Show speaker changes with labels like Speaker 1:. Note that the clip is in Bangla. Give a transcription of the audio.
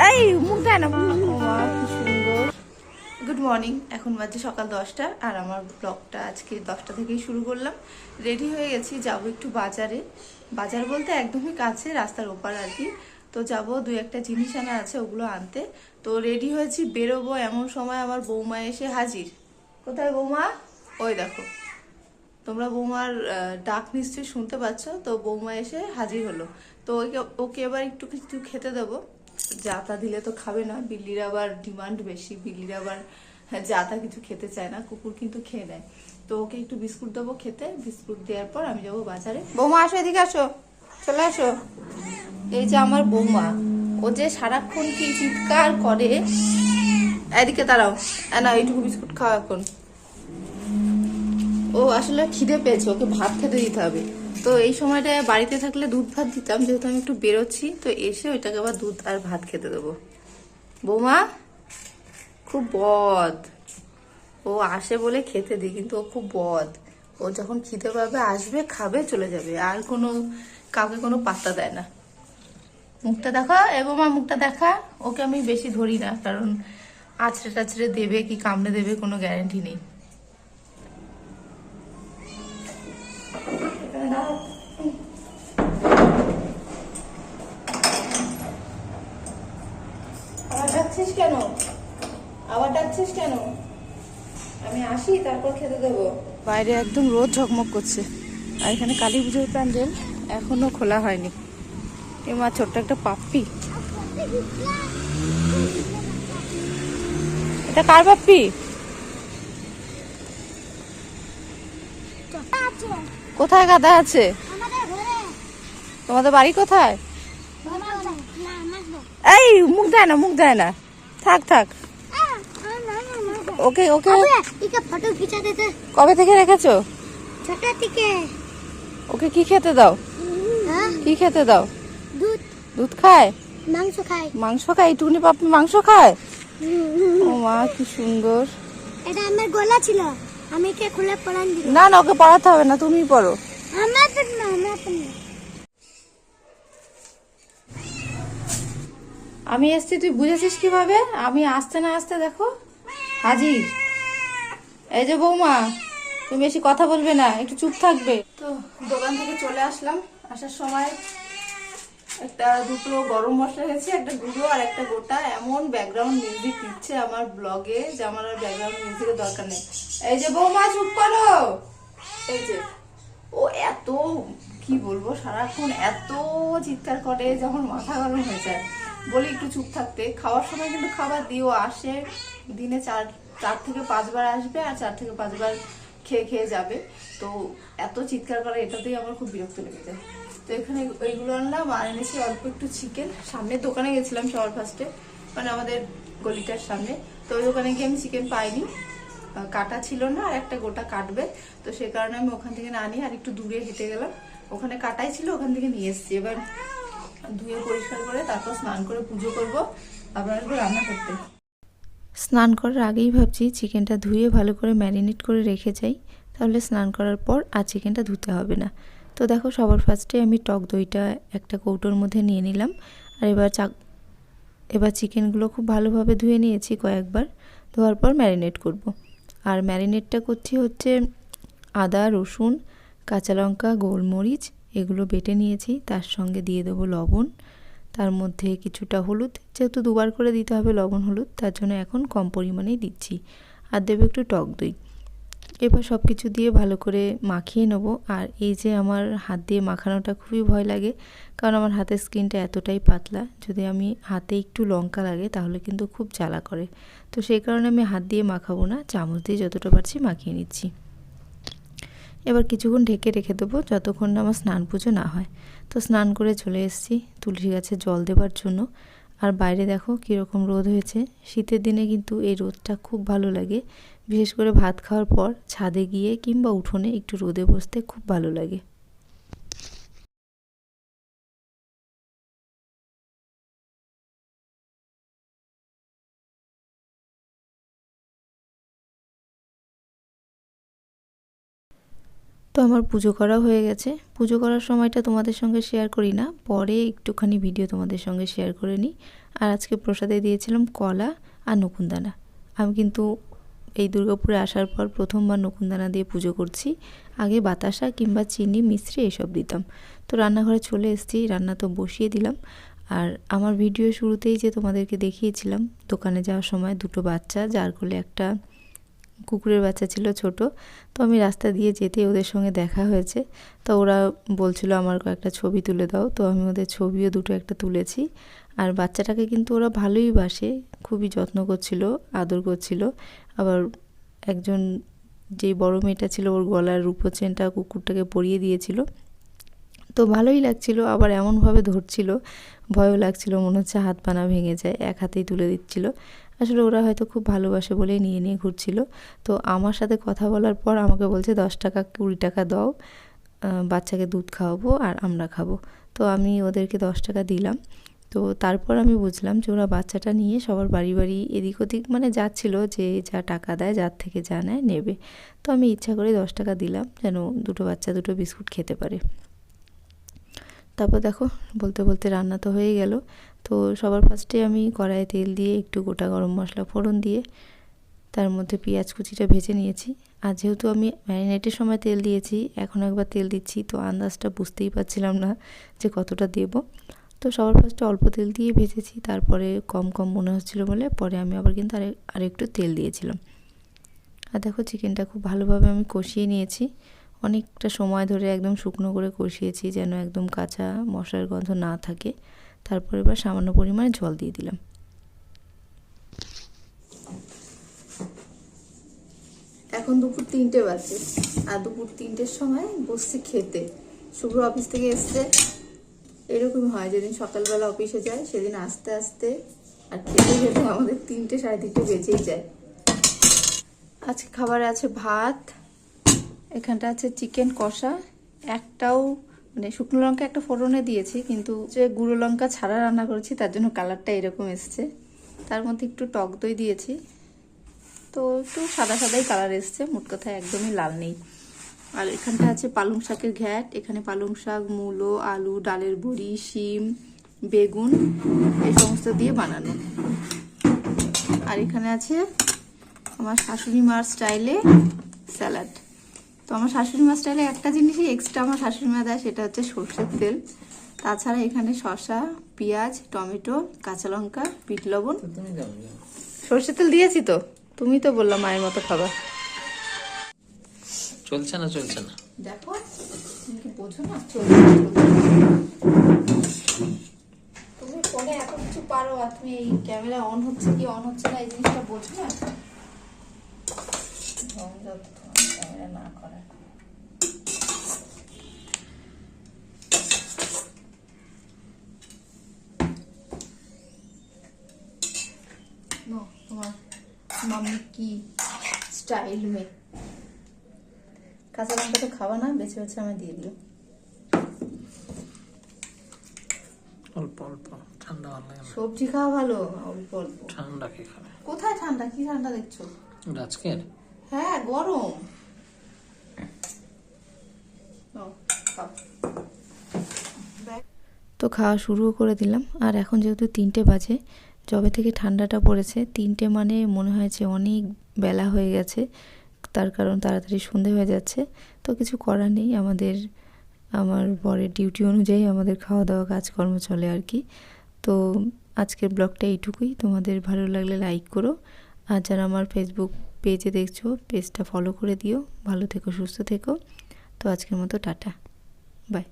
Speaker 1: এই মুখ দেয় না। মা কি সুন্দর। গুড মর্নিং, এখন বাজে সকাল 10টা আর আমার ব্লগটা আজকে 10টা থেকেই শুরু করলাম। রেডি হয়ে গেছি, যাব একটু বাজারে। বাজার বলতে একদমই কাছে, রাস্তার ওপার আর কি। তো যাব, দুই একটা জিনিস আনা আছে, ওগুলো আনতে। তো রেডি হয়েছি, বেরোবো। এমন সময় আমার বৌমা এসে হাজির। কোথায় বৌমা? ওই দেখো, তোমরা বৌমার ডাক নিশ্চয়ই শুনতে পাচ্ছ। তো বৌমা এসে হাজির হলো। তো ওকে ওকে এবার একটু কিছু খেতে দেবো। যা তা দিলে তো খাবে না, বিল্লির আবার ডিমান্ড বেশি। বিল্লির আবার যা তা কিছু খেতে চায় না, কুকুর কিন্তু খেয়ে নেয়। তো ওকে একটু বিস্কুট দেবো খেতে। বিস্কুট দেওয়ার পর আমি যাবো বাজারে। বৌমা আসো, এদিকে আসো, চলে আসো। এই যে আমার বৌমা, ও যে সারাক্ষণ কি চিৎকার করে। এদিকে দাঁড়াও, না এইটুকু বিস্কুট খাও এখন। ও আসলে খিদে পেয়েছে, ওকে ভাত খেতে দিতে হবে। তো এই সময়টায় বাড়িতে থাকলে দুধ ভাত দিতাম, যেহেতু আমি একটু বেরোচ্ছি। তো এসে ওইটাকে আবার দুধ আর ভাত খেতে দেবো। বৌমা খুব বদ। ও আসে বলে খেতে দিই, কিন্তু ও খুব বদ। ও যখন খিদে পাবে আসবে, খাবে, চলে যাবে। আর কোনো কাউকে কোনো পাত্তা দেয় না। মুখটা দেখা, এ বৌমা মুখটা দেখা। ওকে আমি বেশি ধরি না, কারণ আছড়ে টাছড়ে দেবে কি কামড়ে দেবে কোনো গ্যারেন্টি নেই। আবার ডাকছিস কেন? আবার ডাকছিস কেন? আমি আসি, তারপর খেতে দেবো। বাইরে একদম রোদ ঝকমক করছে। আর এখানে কালী পুজোর প্যান্ডেল এখনো খোলা হয়নি। এ মা, ছোট্ট একটা পাপ্পি। এটা কার পাপ্পি? কোথায় গাদা আছে? তোমাদের বাড়ি কোথায়? এই মুখ দেয় না, মুখ দেয় না। থাক থাক। ওকে ওকে।
Speaker 2: ফটো খিচা দিতে।
Speaker 1: কবে থেকে রেখেছো?
Speaker 2: ছোট থেকে।
Speaker 1: ওকে কি খেতে দাও? কি খেতে দাও?
Speaker 2: দুধ।
Speaker 1: দুধ খায়?
Speaker 2: মাংস খায়।
Speaker 1: মাংস খায়? টুনি পাপ্পি মাংস খায়? ও মা কি সুন্দর।
Speaker 2: এটা আমার গলা ছিল, আমি কে খুলে পরান দিব।
Speaker 1: না না, ওকে পড়াতে হবে না, তুমিই পড়ো।
Speaker 2: আমার তো না, আমার তো না।
Speaker 1: আমি এসছি, তুই বুঝেছিস কিভাবে? আমি আসতে না আসতে দেখো হাজির। এই যে বৌমা, তুমি বেশি কথা বলবে না, একটু চুপ থাকবে। তো দোকান থেকে চলে আসলাম। আসার সময় দুটো গরম মশলা হয়েছে, একটা গুঁড়ো আর একটা গোটা। এমন ব্যাকগ্রাউন্ড মিউজিক দিচ্ছে আমার ব্লগে যে আমার আর ব্যাকগ্রাউন্ড মিউজিকের দরকার নেই। এই যে বৌমা, চুপ করো। এই যে ও এত, কি বলবো, সারাক্ষণ এত চিৎকার করে যে আমার মাথা গরম হয়ে যায়। বলি একটু চুপ থাকতে। খাওয়ার সময় কিন্তু খাবার দিও। আসে দিনে চার চার থেকে পাঁচবার আসবে, আর 4 থেকে 5 বার খেয়ে খেয়ে যাবে। তো এত চিৎকার করে, এটাতেই আমার খুব বিরক্ত লেগে যায়। তো এখানে ওইগুলো আনলাম, আর এনেছি অল্প একটু চিকেন। সামনের দোকানে গেছিলাম সবার ফার্স্টে, মানে আমাদের গলিটার সামনে। তো ওই দোকানে গিয়ে আমি চিকেন পাইনি, কাটা ছিল না, আর একটা গোটা কাটবে। তো সে কারণে আমি ওখান থেকে না নিয়ে আর একটু দূরে হেঁটে গেলাম। ওখানে কাটাই ছিল, ওখান থেকে নিয়ে এসেছি। এবার ধুয়ে পরিষ্কার করে তারপর স্নান করে পুজো করবো, আবার আসবো রান্না করতে। স্নান করার আগেই ভাবছি চিকেনটা ধুয়ে ভালো করে ম্যারিনেট করে রেখে যাই, তাহলে স্নান করার পর আর চিকেনটা ধুতে হবে না। তো দেখো, সবার ফার্স্টে আমি টক দইটা একটা কৌটোর মধ্যে নিয়ে নিলাম। আর এবার চিকেনগুলো খুব ভালোভাবে ধুয়ে নিয়েছি কয়েকবার। ধোয়ার পর ম্যারিনেট করব। আর ম্যারিনেটটা করছি হচ্ছে আদা, রসুন, কাঁচা লঙ্কা, গোলমরিচ এগুলো বেটে নিয়েছি। তার সঙ্গে দিয়ে দেবো লবণ, তার মধ্যে কিছুটা হলুদ। যেহেতু দুবার করে দিতে হবে লবণ হলুদ, তার জন্য এখন কম পরিমাণেই দিচ্ছি। আর দেবো একটু টক দই। এবার সব কিছু দিয়ে ভালো করে মাখিয়ে নেব। আর এই যে আমার হাত দিয়ে মাখানোটা খুবই ভয় লাগে, কারণ আমার হাতের স্কিনটা এতটাই পাতলা। যদি আমি হাতে একটু লঙ্কা লাগে তাহলে কিন্তু খুব জ্বালা করে। তো সেই কারণে আমি হাত দিয়ে মাখাবো না, চামচ দিয়ে যতটা পারছি মাখিয়ে নিচ্ছি। এবার কিছুক্ষণ ঢেকে রেখে দেবো, যতক্ষণ না আমার স্নান পুজো না হয়। তো স্নান করে চলে এসেছি তুলসী গাছে জল দেবার জন্য। আর বাইরে দেখো কীরকম রোদ হয়েছে। শীতের দিনে কিন্তু এই রোদটা খুব ভালো লাগে, বিশেষ করে ভাত খাওয়ার পর ছাদে গিয়ে কিংবা উঠোনে একটু রোদে বসতে খুব ভালো লাগে। তো আমার পুজো করা হয়ে গেছে। পুজো করার সময়টা তোমাদের সঙ্গে শেয়ার করি না, পরে একটুখানি ভিডিও তোমাদের সঙ্গে শেয়ার করে নিই। আর আজকে প্রসাদে দিয়েছিলাম কলা আর নকুনদানা। আমি কিন্তু এই দুর্গাপুরে আসার পর প্রথমবার নকুনদানা দিয়ে পুজো করছি। আগে বাতাসা কিংবা চিনি মিশ্রি এসব দিতাম। তো রান্নাঘরে চলে এসেছি, রান্না তো বসিয়ে দিলাম। আর আমার ভিডিও শুরুতেই যে তোমাদেরকে দেখিয়েছিলাম দোকানে যাওয়ার সময় দুটো বাচ্চা, যার কোলে একটা কুকুরের বাচ্চা ছিল ছোট। তো আমি রাস্তা দিয়ে যেতে ওদের সঙ্গে দেখা হয়েছে। তো ওরা বলছিল আমার কয়েকটা ছবি তুলে দাও, তো আমি ওদের ছবিও দুটো একটা তুলেছি। আর বাচ্চাটাকে কিন্তু ওরা ভালোই বাসে, খুবই যত্ন করছিল, আদর করছিল। আবার একজন যেই বড় মেয়েটা ছিল ওর গলার রূপোর চেনটা কুকুরটাকে পরিয়ে দিয়েছিল। তো ভালোই লাগছিল, আবার এমনভাবে ধরছিল, ভয়ও লাগছিল, মনে হচ্ছে হাত পা না ভেঙে যায়, এক হাতেই তুলে দিচ্ছিল। আসলে ওরা হয়তো খুব ভালোবাসে বলেই নিয়ে নিয়ে ঘুরছিল। তো আমার সাথে কথা বলার পর আমাকে বলছে 10 টাকা 20 টাকা দাও, বাচ্চাকে দুধ খাওয়াবো আর আমরা খাবো। তো আমি ওদেরকে 10 টাকা দিলাম। তো তারপর আমি বুঝলাম যে ওরা বাচ্চাটা নিয়ে সবার বাড়ি বাড়ি এদিক ওদিক মানে যাচ্ছিল, যে যা টাকা দেয় যার থেকে যা নেয় নেবে। তো আমি ইচ্ছা করে 10 টাকা দিলাম যেন দুটো বাচ্চা দুটো বিস্কুট খেতে পারে। তারপর দেখো বলতে বলতে রান্না তো হয়ে গেল। তো সবার ফার্স্টে আমি কড়াইয়ে তেল দিয়ে একটু গোটা গরম মশলা ফোড়ন দিয়ে তার মধ্যে পেঁয়াজ কুচিটা ভেজে নিয়েছি। আর যেহেতু আমি ম্যারিনেটের সময় তেল দিয়েছি, এখন একবার তেল দিচ্ছি, তো আন্দাজটা বুঝতেই পারছিলাম না যে কতটা দেব। তো সবার ফার্স্টে অল্প তেল দিয়ে ভেজেছি, তারপরে কম কম মনে হচ্ছিলো বলে পরে আমি আবার কিন্তু আরেকটু তেল দিয়েছিলাম। আর দেখো চিকেনটা খুব ভালোভাবে আমি কষিয়ে নিয়েছি, অনেকটা সময় ধরে একদম শুকনো করে কষিয়েছি যেন একদম কাঁচা মশলার গন্ধ না থাকে। তারপরে এবার সামান্য পরিমাণে জল দিয়ে দিলাম। এখন দুপুর 3টে বাজে, আর দুপুর 3টের সময় বসছি খেতে। শুভ্র অফিস থেকে এসছে, এরকম হয় যেদিন সকালবেলা অফিসে যায় সেদিন আস্তে আস্তে আর খেতে খেতে আমাদের 3টে 3:30 বেজেই যায়। আজকে খাবারে আছে ভাত, এখানটা আছে চিকেন কষা, একটাও মানে শুকনো লঙ্কা একটা ফোড়নে দিয়েছি, কিন্তু যে গুঁড়ো লঙ্কা ছাড়া রান্না করেছি তার জন্য কালারটা এরকম এসছে। তার মধ্যে একটু টক দই দিয়েছি, তো একটু সাদা সাদাই কালার এসছে, মোট কথায় একদমই লাল নেই। আর এখানটা আছে পালং শাকের ঘ্যাট, এখানে পালং শাক, মূলো, আলু, ডালের বড়ি, শিম, বেগুন এই সমস্ত দিয়ে বানানো। আর এখানে আছে আমার শাশুড়ি মার স্টাইলে স্যালাড। তো আমার শাশুড়ি মার স্টাইলে একটা জিনিসই এক্সট্রা আমার শাশুড়ি মা দেয়, সেটা হচ্ছে সর্ষের তেল। তাছাড়া এখানে শসা, পেঁয়াজ, টমেটো, কাঁচা লঙ্কা, বিট লবণ। সর্ষের তেল দিয়েছি তো, তুমি তো বললা মায়ের মতো খাবার।
Speaker 3: চলছে না
Speaker 1: দেখো তুমি কি বোঝো না, চলছে। তুমি ফোনে এত কিছু পারো আর তুমি এই ক্যামেরা অন হচ্ছে কি অন হচ্ছে না এই জিনিসটা বোঝো না। ক্যামেরা না করা তোমার মাম্মি কি স্টাইল মে। কাঁচা লঙ্কা তো খাওয়া না, বেছে বেছে আমি দিয়ে দিও।
Speaker 3: অল্প অল্প, ঠান্ডা ভালো লাগে না।
Speaker 1: সবজি খাওয়া ভালো, অল্প অল্প।
Speaker 3: ঠান্ডা কে খাবে?
Speaker 1: কোথায় ঠান্ডা, কি ঠান্ডা দেখছো?
Speaker 3: আজকের
Speaker 1: হ্যাঁ গরম। তো খাওয়া শুরুও করে দিলাম। আর এখন যেহেতু 3টে বাজে, যবে থেকে ঠান্ডাটা পড়েছে 3টে মানে মনে হয়েছে অনেক বেলা হয়ে গেছে, তার কারণ তাড়াতাড়ি সন্ধে হয়ে যাচ্ছে। তো কিছু করার নেই, আমার বরের ডিউটি অনুযায়ী আমাদের খাওয়া দাওয়া কাজকর্ম চলে আর কি। তো আজকের ব্লগটা এইটুকুই, তোমাদের ভালো লাগলে লাইক করো, আর যারা আমার ফেসবুক পেজে দেখছো পেজটা ফলো করে দিও। ভালো থেকো, সুস্থ থেকো। তো আজকের মতো টাটা, বাই।